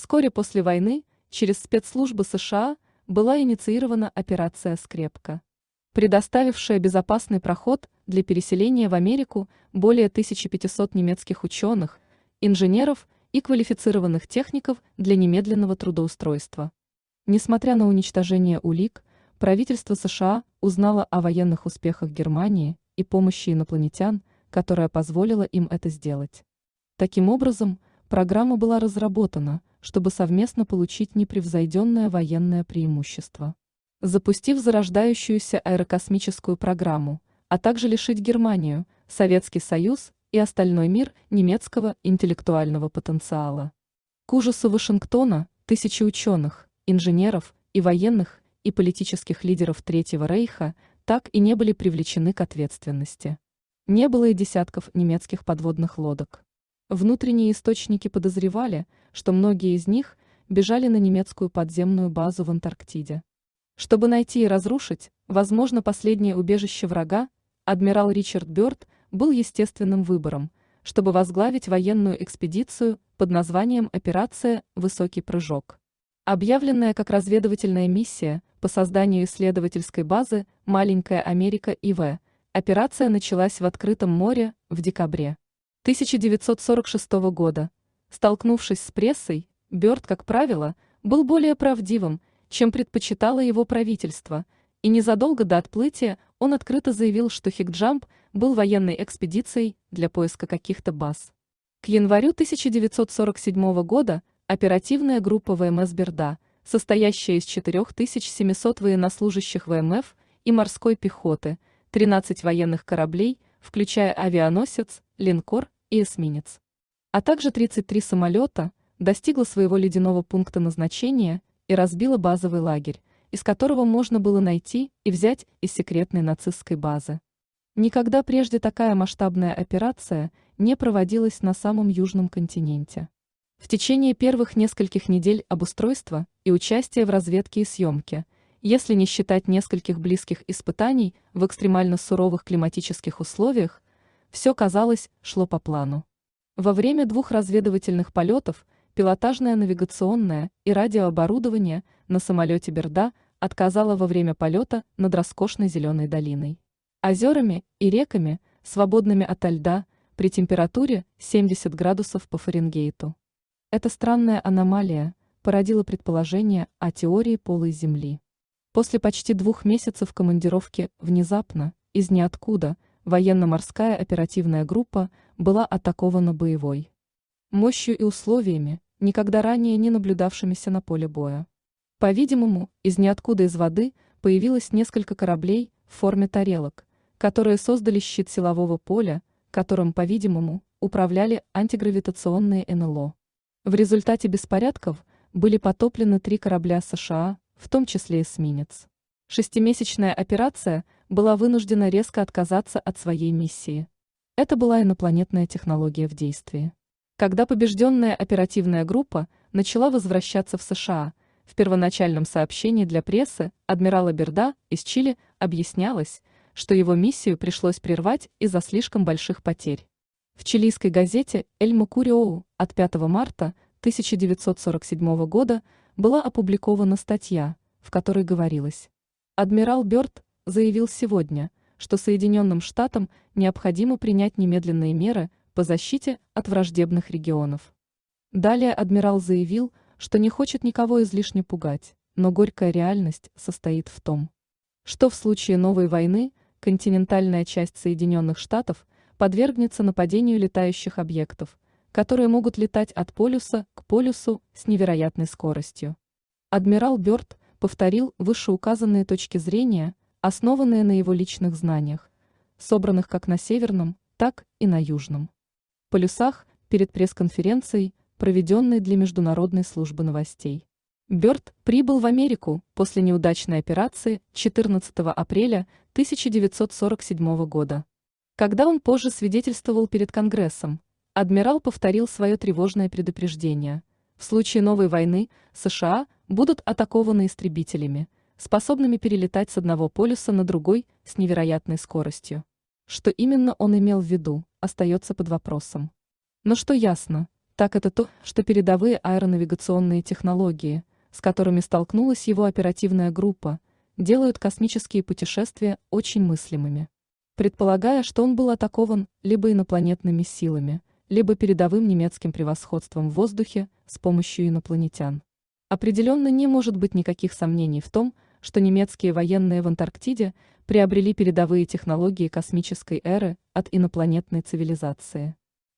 Вскоре после войны через спецслужбы США была инициирована операция «Скрепка», предоставившая безопасный проход для переселения в Америку более 1500 немецких ученых, инженеров и квалифицированных техников для немедленного трудоустройства. Несмотря на уничтожение улик, правительство США узнало о военных успехах Германии и помощи инопланетян, которая позволила им это сделать. Таким образом, программа была разработана, чтобы совместно получить непревзойденное военное преимущество. Запустив зарождающуюся аэрокосмическую программу, а также лишить Германию, Советский Союз и остальной мир немецкого интеллектуального потенциала. К ужасу Вашингтона тысячи ученых, инженеров и военных и политических лидеров Третьего Рейха так и не были привлечены к ответственности. Не было и десятков немецких подводных лодок. Внутренние источники подозревали, что многие из них бежали на немецкую подземную базу в Антарктиде. Чтобы найти и разрушить, возможно, последнее убежище врага, адмирал Ричард Бёрд был естественным выбором, чтобы возглавить военную экспедицию под названием «Операция «Высокий прыжок». Объявленная как разведывательная миссия по созданию исследовательской базы «Маленькая Америка ИВ», операция началась в открытом море в декабре 1946 года. Столкнувшись с прессой, Бёрд, как правило, был более правдивым, чем предпочитало его правительство, и незадолго до отплытия он открыто заявил, что Хикджамп был военной экспедицией для поиска каких-то баз. К январю 1947 года оперативная группа ВМС «Берда», состоящая из 4700 военнослужащих ВМФ и морской пехоты, 13 военных кораблей, включая авианосец, линкор и эсминец, а также 33 самолета, достигла своего ледяного пункта назначения и разбила базовый лагерь, из которого можно было найти и взять из секретной нацистской базы. Никогда прежде такая масштабная операция не проводилась на самом южном континенте. В течение первых нескольких недель обустройства и участия в разведке и съемке, если не считать нескольких близких испытаний в экстремально суровых климатических условиях, все, казалось, шло по плану. Во время 2 разведывательных полетов пилотажное навигационное и радиооборудование на самолете «Берда» отказало во время полета над роскошной зеленой долиной, озерами и реками, свободными ото льда, при температуре 70 градусов по Фаренгейту. Эта странная аномалия породила предположение о теории полой Земли. После почти 2 месяцев командировки внезапно, из ниоткуда, военно-морская оперативная группа была атакована боевой мощью и условиями, никогда ранее не наблюдавшимися на поле боя. По-видимому, из ниоткуда из воды появилось несколько кораблей в форме тарелок, которые создали щит силового поля, которым, по-видимому, управляли антигравитационные НЛО. В результате беспорядков были потоплены 3 корабля США, в том числе эсминец. 6-месячная операция была вынуждена резко отказаться от своей миссии. Это была инопланетная технология в действии. Когда побежденная оперативная группа начала возвращаться в США, в первоначальном сообщении для прессы адмирала Берда из Чили объяснялось, что его миссию пришлось прервать из-за слишком больших потерь. В чилийской газете «Эль Меркурио» от 5 марта 1947 года была опубликована статья, в которой говорилось: адмирал Бёрд заявил сегодня, что Соединенным Штатам необходимо принять немедленные меры по защите от враждебных регионов. Далее адмирал заявил, что не хочет никого излишне пугать, но горькая реальность состоит в том, что в случае новой войны континентальная часть Соединенных Штатов подвергнется нападению летающих объектов, которые могут летать от полюса к полюсу с невероятной скоростью. Адмирал Бёрд повторил вышеуказанные точки зрения, основанные на его личных знаниях, собранных как на северном, так и на южном полюсах перед пресс-конференцией, проведенной для Международной службы новостей. Бёрд прибыл в Америку после неудачной операции 14 апреля 1947 года. Когда он позже свидетельствовал перед Конгрессом, адмирал повторил свое тревожное предупреждение: в случае новой войны США будут атакованы истребителями, способными перелетать с одного полюса на другой с невероятной скоростью. Что именно он имел в виду, остается под вопросом. Но что ясно, Так это то, что передовые аэронавигационные технологии, с которыми столкнулась его оперативная группа, делают космические путешествия очень мыслимыми. Предполагая, что он был атакован либо инопланетными силами, либо передовым немецким превосходством в воздухе с помощью инопланетян. Определенно не может быть никаких сомнений в том, что немецкие военные в Антарктиде приобрели передовые технологии космической эры от инопланетной цивилизации.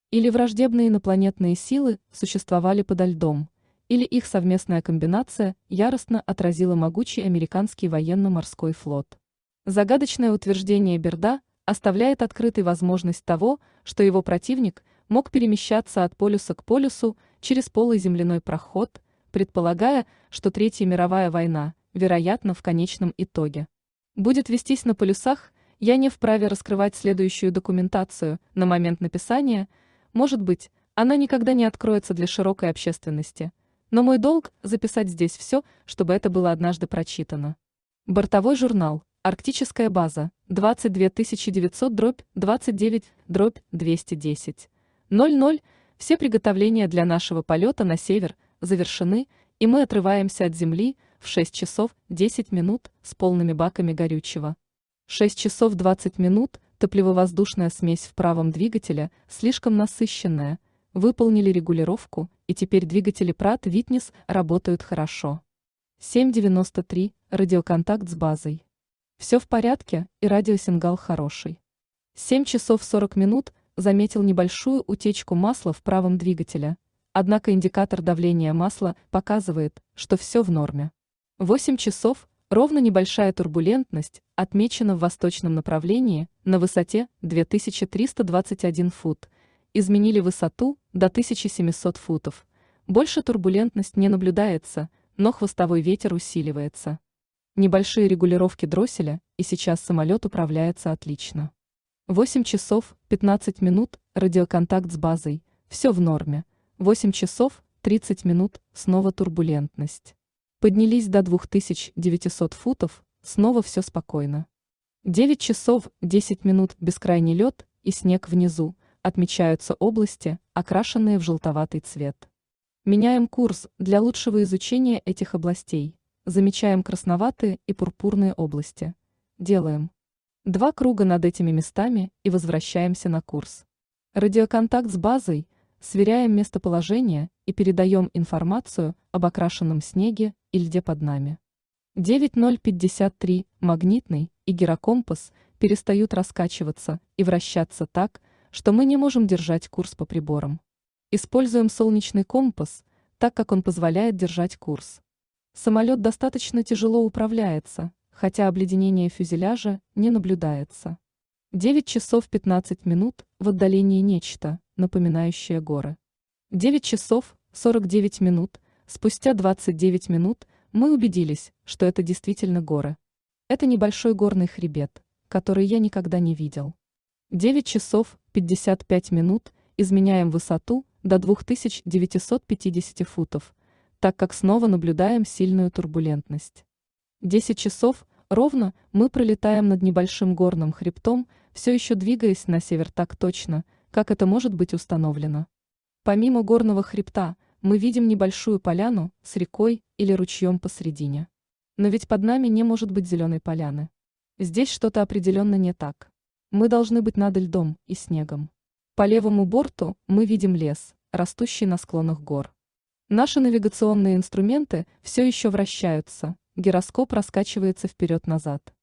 Или враждебные инопланетные силы существовали подо льдом, или их совместная комбинация яростно отразила могучий американский военно-морской флот. Загадочное утверждение Берда оставляет открытой возможность того, что его противник мог перемещаться от полюса к полюсу через полый земляной проход, предполагая, что Третья мировая война, вероятно, в конечном итоге будет вестись на полюсах. Я не вправе раскрывать следующую документацию на момент написания, может быть, она никогда не откроется для широкой общественности, но мой долг записать здесь все, чтобы это было однажды прочитано. Бортовой журнал «Арктическая база», 22 029-210. Все приготовления для нашего полета на север завершены, и мы отрываемся от Земли в 6 часов 10 минут с полными баками горючего. 6 часов 20 минут топливо-воздушная смесь в правом двигателе слишком насыщенная, выполнили регулировку, и теперь двигатели Pratt Witness работают хорошо. 7:93, радиоконтакт с базой. Все в порядке, и радиосигнал хороший. 7 часов 40 минут заметил небольшую утечку масла в правом двигателе, однако индикатор давления масла показывает, что все в норме. 8 часов, ровно небольшая турбулентность, отмечена в восточном направлении на высоте 2321 фут, изменили высоту до 1700 футов. Больше турбулентность не наблюдается, но хвостовой ветер усиливается. Небольшие регулировки дросселя, и сейчас самолет управляется отлично. 8 часов 15 минут, радиоконтакт с базой, все в норме. 8 часов 30 минут, снова турбулентность. Поднялись до 2900 футов, снова все спокойно. 9 часов 10 минут, бескрайний лед и снег внизу, отмечаются области, окрашенные в желтоватый цвет. Меняем курс для лучшего изучения этих областей. Замечаем красноватые и пурпурные области. Делаем 2 круга над этими местами и возвращаемся на курс. Радиоконтакт с базой, сверяем местоположение и передаем информацию об окрашенном снеге и льде под нами. 9:53, магнитный и гирокомпас перестают раскачиваться и вращаться так, что мы не можем держать курс по приборам. Используем солнечный компас, так как он позволяет держать курс. Самолет достаточно тяжело управляется, хотя обледенение фюзеляжа не наблюдается. 9 часов 15 минут, в отдалении нечто, напоминающее горы. 9 часов 49 минут, спустя 29 минут мы убедились, что это действительно горы. Это небольшой горный хребет, который я никогда не видел. 9 часов 55 минут, изменяем высоту до 2950 футов, так как снова наблюдаем сильную турбулентность. 10 часов ровно мы пролетаем над небольшим горным хребтом, все еще двигаясь на север так точно, как это может быть установлено. Помимо горного хребта, мы видим небольшую поляну с рекой или ручьем посредине. Но ведь под нами не может быть зеленой поляны. Здесь что-то определенно не так. Мы должны быть над льдом и снегом. По левому борту мы видим лес, растущий на склонах гор. Наши навигационные инструменты все еще вращаются, гироскоп раскачивается вперед-назад.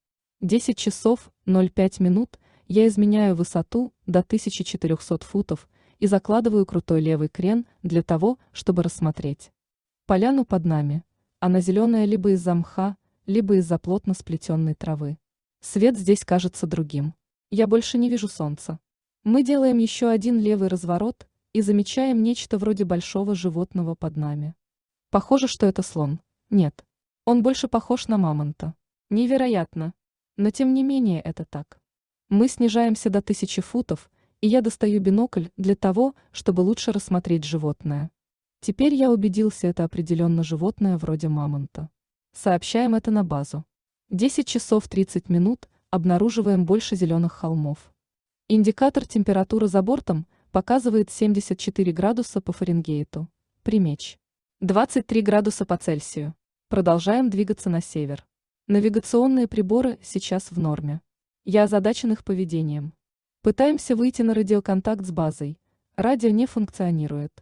10 часов 05 минут, я изменяю высоту до 1400 футов и закладываю крутой левый крен для того, чтобы рассмотреть поляну под нами. Она зеленая либо из-за мха, либо из-за плотно сплетенной травы. Свет здесь кажется другим. Я больше не вижу солнца. Мы делаем еще один левый разворот и замечаем нечто вроде большого животного под нами. Похоже, что это слон. Нет. Он больше похож на мамонта. Невероятно. Но тем не менее это так. Мы снижаемся до 1000 футов, и я достаю бинокль для того, чтобы лучше рассмотреть животное. Теперь я убедился, это определенно животное вроде мамонта. Сообщаем это на базу. 10 часов 30 минут, обнаруживаем больше зеленых холмов. Индикатор температуры за бортом показывает 74 градуса по Фаренгейту. Примечь. 23 градуса по Цельсию. Продолжаем двигаться на север. Навигационные приборы сейчас в норме. Я озадачен их поведением. Пытаемся выйти на радиоконтакт с базой. Радио не функционирует.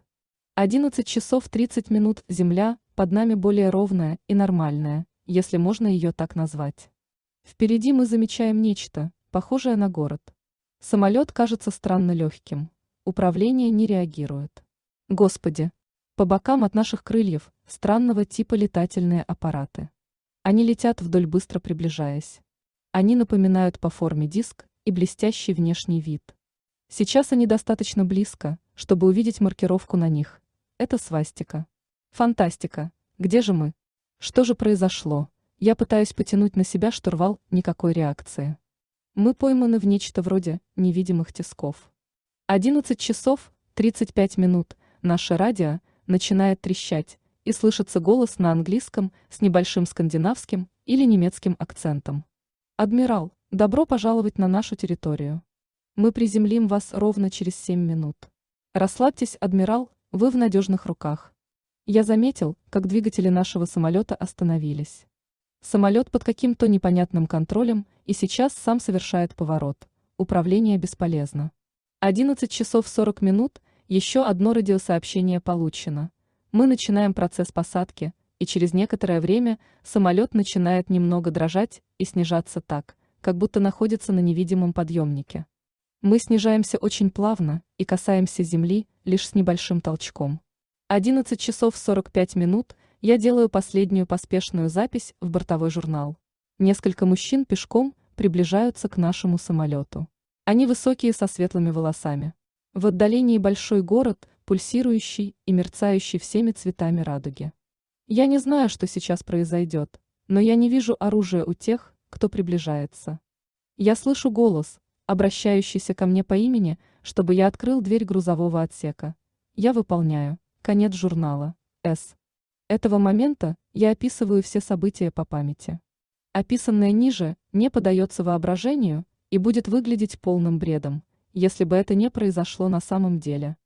11 часов 30 минут. Земля под нами более ровная и нормальная, если можно ее так назвать. Впереди мы замечаем нечто, похожее на город. Самолет кажется странно легким. Управление не реагирует. Господи! По бокам от наших крыльев странного типа летательные аппараты. Они летят вдоль, быстро приближаясь. Они напоминают по форме диск и блестящий внешний вид. Сейчас они достаточно близко, чтобы увидеть маркировку на них. Это свастика. Фантастика. Где же мы? Что же произошло? Я пытаюсь потянуть на себя штурвал, никакой реакции. Мы пойманы в нечто вроде невидимых тисков. 11 часов 35 минут. Наше радио начинает трещать, и слышится голос на английском с небольшим скандинавским или немецким акцентом. «Адмирал, добро пожаловать на нашу территорию. Мы приземлим вас ровно через 7 минут. Расслабьтесь, адмирал, вы в надежных руках». Я заметил, как двигатели нашего самолета остановились. Самолет под каким-то непонятным контролем и сейчас сам совершает поворот. Управление бесполезно. 11 часов 40 минут, еще одно радиосообщение получено. Мы начинаем процесс посадки, и через некоторое время самолет начинает немного дрожать и снижаться так, как будто находится на невидимом подъемнике. Мы снижаемся очень плавно и касаемся земли лишь с небольшим толчком. 11 часов 45 минут я делаю последнюю поспешную запись в бортовой журнал. Несколько мужчин пешком приближаются к нашему самолету. Они высокие, со светлыми волосами. В отдалении большой город, пульсирующий и мерцающий всеми цветами радуги. Я не знаю, что сейчас произойдет, но я не вижу оружия у тех, кто приближается. Я слышу голос, обращающийся ко мне по имени, чтобы я открыл дверь грузового отсека. Я выполняю. Конец журнала. С. Этого момента я описываю все события по памяти. Описанное ниже не поддается воображению и будет выглядеть полным бредом, если бы это не произошло на самом деле.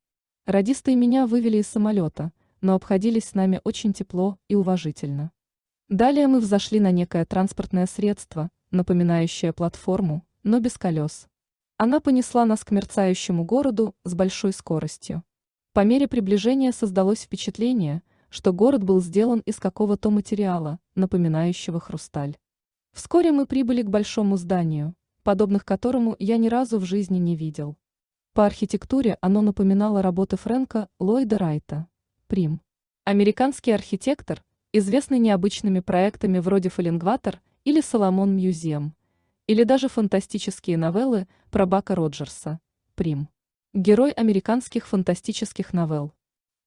Радисты и меня вывели из самолета, но обходились с нами очень тепло и уважительно. Далее мы взошли на некое транспортное средство, напоминающее платформу, но без колес. Она понесла нас к мерцающему городу с большой скоростью. По мере приближения создалось впечатление, что город был сделан из какого-то материала, напоминающего хрусталь. Вскоре мы прибыли к большому зданию, подобных которому я ни разу в жизни не видел. По архитектуре оно напоминало работы Фрэнка Ллойда Райта. Прим. Американский архитектор, известный необычными проектами вроде Фаллингватер или Соломон Мьюзием, или даже фантастические новеллы про Бака Роджерса. Прим. Герой американских фантастических новелл.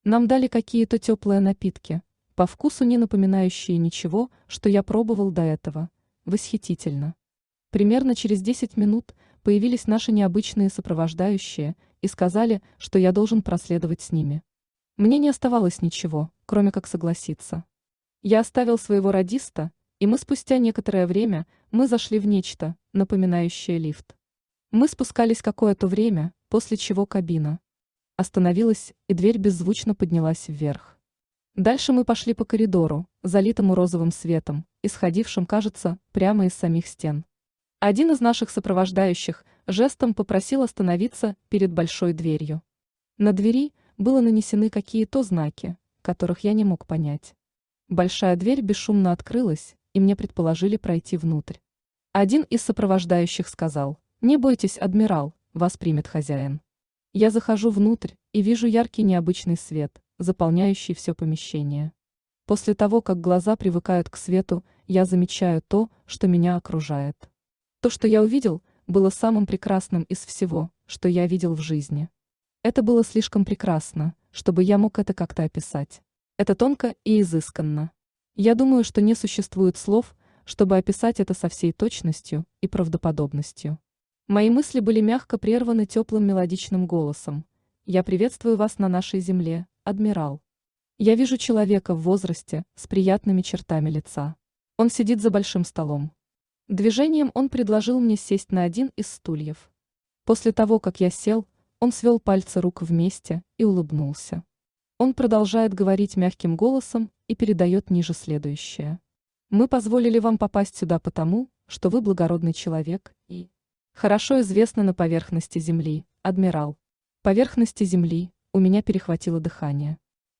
Нам дали какие-то теплые напитки, по вкусу не напоминающие ничего, что я пробовал до этого. Восхитительно. Примерно через 10 минут появились наши необычные сопровождающие и сказали, что я должен проследовать с ними. Мне не оставалось ничего, кроме как согласиться. Я оставил своего радиста, и мы спустя некоторое время мы зашли в нечто, напоминающее лифт. Мы спускались какое-то время, после чего кабина остановилась, и дверь беззвучно поднялась вверх. Дальше мы пошли по коридору, залитому розовым светом, исходившим, кажется, прямо из самих стен. Один из наших сопровождающих жестом попросил остановиться перед большой дверью. На двери было нанесены какие-то знаки, которых я не мог понять. Большая дверь бесшумно открылась, и мне предложили пройти внутрь. Один из сопровождающих сказал: «Не бойтесь, адмирал, вас примет хозяин». Я захожу внутрь и вижу яркий необычный свет, заполняющий все помещение. После того, как глаза привыкают к свету, я замечаю то, что меня окружает. То, что я увидел, было самым прекрасным из всего, что я видел в жизни. Это было слишком прекрасно, чтобы я мог это как-то описать. Это тонко и изысканно. Я думаю, что не существует слов, чтобы описать это со всей точностью и правдоподобностью. Мои мысли были мягко прерваны теплым мелодичным голосом. «Я приветствую вас на нашей земле, адмирал». Я вижу человека в возрасте с приятными чертами лица. Он сидит за большим столом. Движением он предложил мне сесть на один из стульев. После того, как я сел, Он свел пальцы рук вместе и улыбнулся. Он продолжает говорить мягким голосом и передает ниже следующее. Мы позволили вам попасть сюда потому, что вы благородный человек и хорошо известны на поверхности земли, адмирал. Поверхности земли, у меня перехватило дыхание.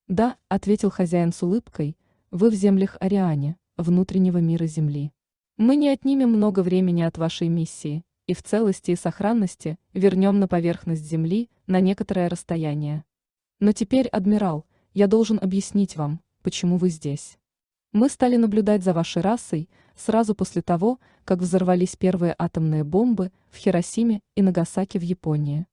Да, ответил хозяин с улыбкой, вы в землях Ариане, внутреннего мира земли. Мы не отнимем много времени от вашей миссии и в целости и сохранности вернем на поверхность земли на некоторое расстояние. Но теперь, адмирал, я должен объяснить вам, почему вы здесь. Мы стали наблюдать за вашей расой сразу после того, как взорвались первые атомные бомбы в Хиросиме и Нагасаки в Японии.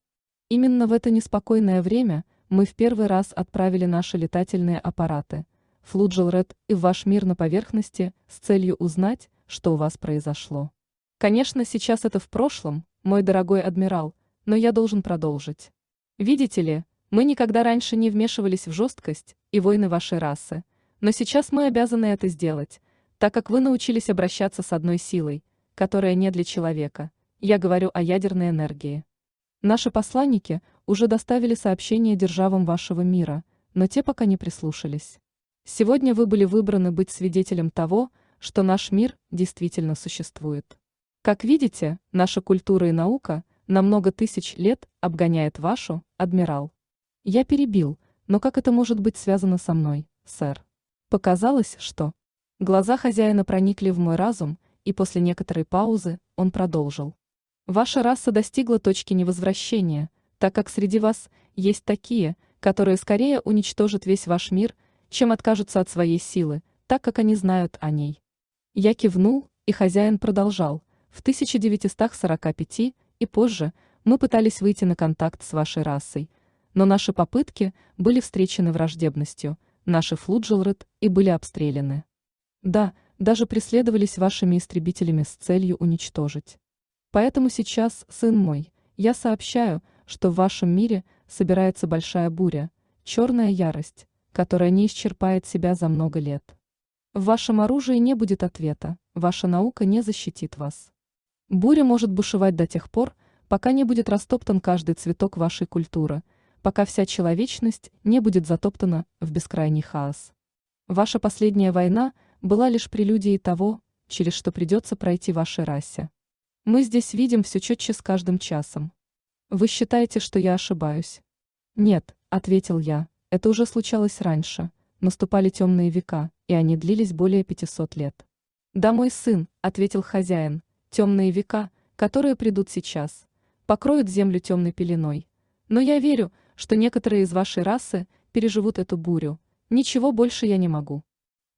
Именно в это неспокойное время мы в первый раз отправили наши летательные аппараты Флуджелред и в ваш мир на поверхности с целью узнать, что у вас произошло. Конечно, сейчас это в прошлом, мой дорогой адмирал, но я должен продолжить. Видите ли, мы никогда раньше не вмешивались в жесткость и войны вашей расы, но сейчас мы обязаны это сделать, так как вы научились обращаться с одной силой, которая не для человека, я говорю о ядерной энергии. Наши посланники уже доставили сообщение державам вашего мира, но те пока не прислушались. Сегодня вы были выбраны быть свидетелем того, что наш мир действительно существует. Как видите, наша культура и наука на много тысяч лет обгоняет вашу, адмирал. Я перебил, но как это может быть связано со мной, сэр? Показалось, что... Глаза хозяина проникли в мой разум, и после некоторой паузы он продолжил. Ваша раса достигла точки невозвращения, так как среди вас есть такие, которые скорее уничтожат весь ваш мир, чем откажутся от своей силы, так как они знают о ней. Я кивнул, и хозяин продолжал. В 1945 и позже мы пытались выйти на контакт с вашей расой, но наши попытки были встречены враждебностью, наши Флуджелред и были обстреляны. Да, даже преследовались вашими истребителями с целью уничтожить. Поэтому сейчас, сын мой, я сообщаю, что в вашем мире собирается большая буря, черная ярость, которая не исчерпает себя за много лет. В вашем оружии не будет ответа, ваша наука не защитит вас. Буря может бушевать до тех пор, пока не будет растоптан каждый цветок вашей культуры, пока вся человечность не будет затоптана в бескрайний хаос. Ваша последняя война была лишь прелюдией того, через что придется пройти вашей расе. Мы здесь видим все четче с каждым часом. Вы считаете, что я ошибаюсь? Нет, ответил я, это уже случалось раньше, наступали темные века, и они длились более 500 лет. Да, мой сын, ответил хозяин, темные века, которые придут сейчас, покроют землю темной пеленой. Но я верю, что некоторые из вашей расы переживут эту бурю, ничего больше я не могу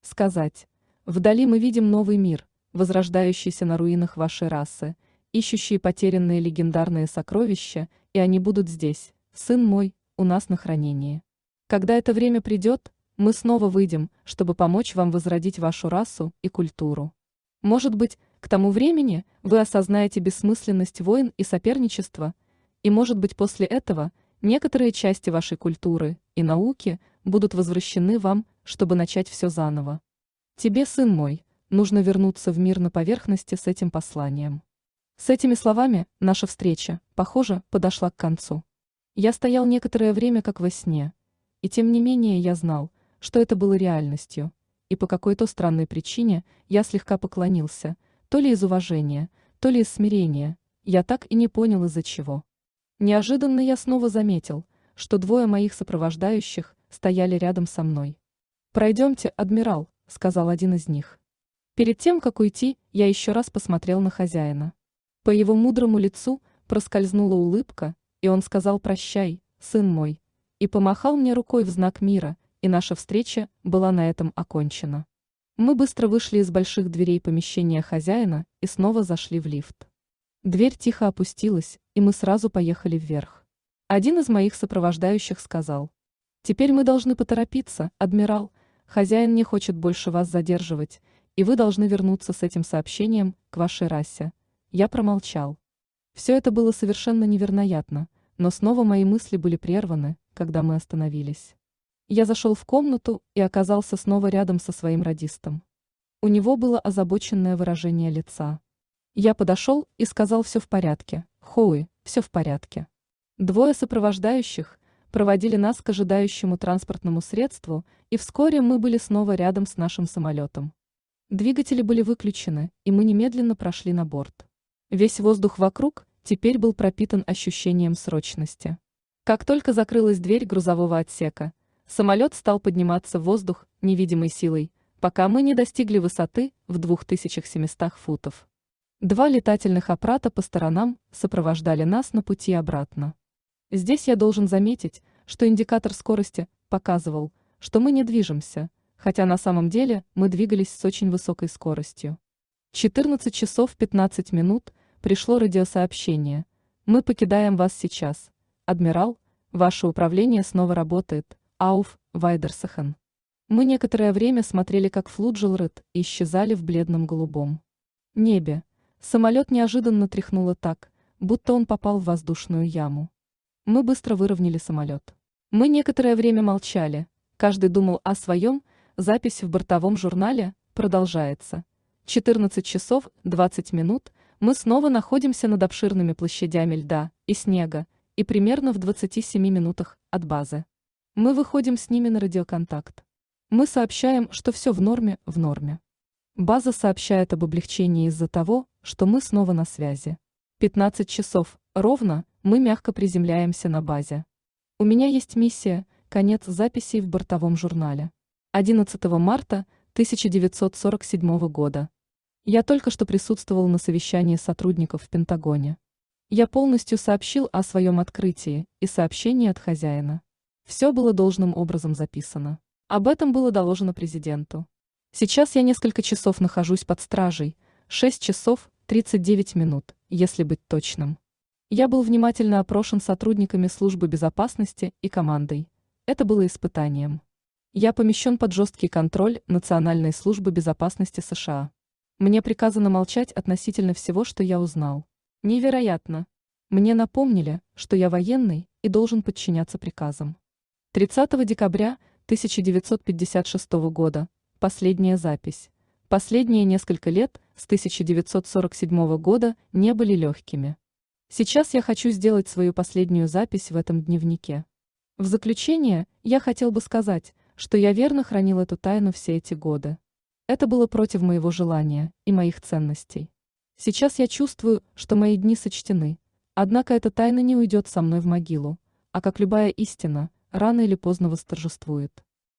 сказать. Вдали мы видим новый мир, возрождающийся на руинах вашей расы, ищущие потерянные легендарные сокровища, и они будут здесь, сын мой, у нас на хранении. Когда это время придет, мы снова выйдем, чтобы помочь вам возродить вашу расу и культуру. Может быть, к тому времени вы осознаете бессмысленность войн и соперничества, и может быть после этого некоторые части вашей культуры и науки будут возвращены вам, чтобы начать все заново. Тебе, сын мой, нужно вернуться в мир на поверхности с этим посланием. С этими словами наша встреча, похоже, подошла к концу. Я стоял некоторое время как во сне, и тем не менее я знал, что это было реальностью, и по какой-то странной причине я слегка поклонился, то ли из уважения, то ли из смирения, я так и не понял из-за чего. Неожиданно я снова заметил, что двое моих сопровождающих стояли рядом со мной. «Пройдемте, адмирал», — сказал один из них. Перед тем, как уйти, я еще раз посмотрел на хозяина. По его мудрому лицу проскользнула улыбка, и он сказал «прощай, сын мой», и помахал мне рукой в знак мира, и наша встреча была на этом окончена. Мы быстро вышли из больших дверей помещения хозяина и снова зашли в лифт. Дверь тихо опустилась, и мы сразу поехали вверх. Один из моих сопровождающих сказал: «Теперь мы должны поторопиться, адмирал, хозяин не хочет больше вас задерживать, и вы должны вернуться с этим сообщением к вашей расе». Я промолчал. Все это было совершенно невероятно, но снова мои мысли были прерваны, когда мы остановились. Я зашел в комнату и оказался снова рядом со своим радистом. У него было озабоченное выражение лица. Я подошел и сказал: «Все в порядке, Хоуи, все в порядке». Двое сопровождающих проводили нас к ожидающему транспортному средству, и вскоре мы были снова рядом с нашим самолетом. Двигатели были выключены, и мы немедленно прошли на борт. Весь воздух вокруг теперь был пропитан ощущением срочности. Как только закрылась дверь грузового отсека, самолет стал подниматься в воздух невидимой силой, пока мы не достигли высоты в 2700 футов. Два летательных аппарата по сторонам сопровождали нас на пути обратно. Здесь я должен заметить, что индикатор скорости показывал, что мы не движемся, хотя на самом деле мы двигались с очень высокой скоростью. 14 часов 15 минут пришло радиосообщение. Мы покидаем вас сейчас. Адмирал, ваше управление снова работает. Ауф, Вайдерсахен. Мы некоторое время смотрели, как Флуджелред исчезали в бледном голубом небе. Самолет неожиданно тряхнуло так, будто он попал в воздушную яму. Мы быстро выровняли самолет. Мы некоторое время молчали, каждый думал о своем, запись в бортовом журнале продолжается. 14 часов 20 минут мы снова находимся над обширными площадями льда и снега, и примерно в 27 минутах от базы. Мы выходим с ними на радиоконтакт. Мы сообщаем, что все в норме, в норме. База сообщает об облегчении из-за того, что мы снова на связи. 15 часов, ровно, мы мягко приземляемся на базе. У меня есть миссия, конец записей в бортовом журнале. 11 марта 1947 года. Я только что присутствовал на совещании сотрудников в Пентагоне. Я полностью сообщил о своем открытии и сообщении от хозяина. Все было должным образом записано. Об этом было доложено президенту. Сейчас я несколько часов нахожусь под стражей, 6 часов 39 минут, если быть точным. Я был внимательно опрошен сотрудниками службы безопасности и командой. Это было испытанием. Я помещен под жесткий контроль Национальной службы безопасности США. Мне приказано молчать относительно всего, что я узнал. Невероятно. Мне напомнили, что я военный и должен подчиняться приказам. 30 декабря 1956 года. Последняя запись. Последние несколько лет с 1947 года не были легкими. Сейчас я хочу сделать свою последнюю запись в этом дневнике. В заключение я хотел бы сказать, что я верно хранил эту тайну все эти годы. Это было против моего желания и моих ценностей. Сейчас я чувствую, что мои дни сочтены, однако эта тайна не уйдет со мной в могилу, а как любая истина, рано или поздно восторжествует.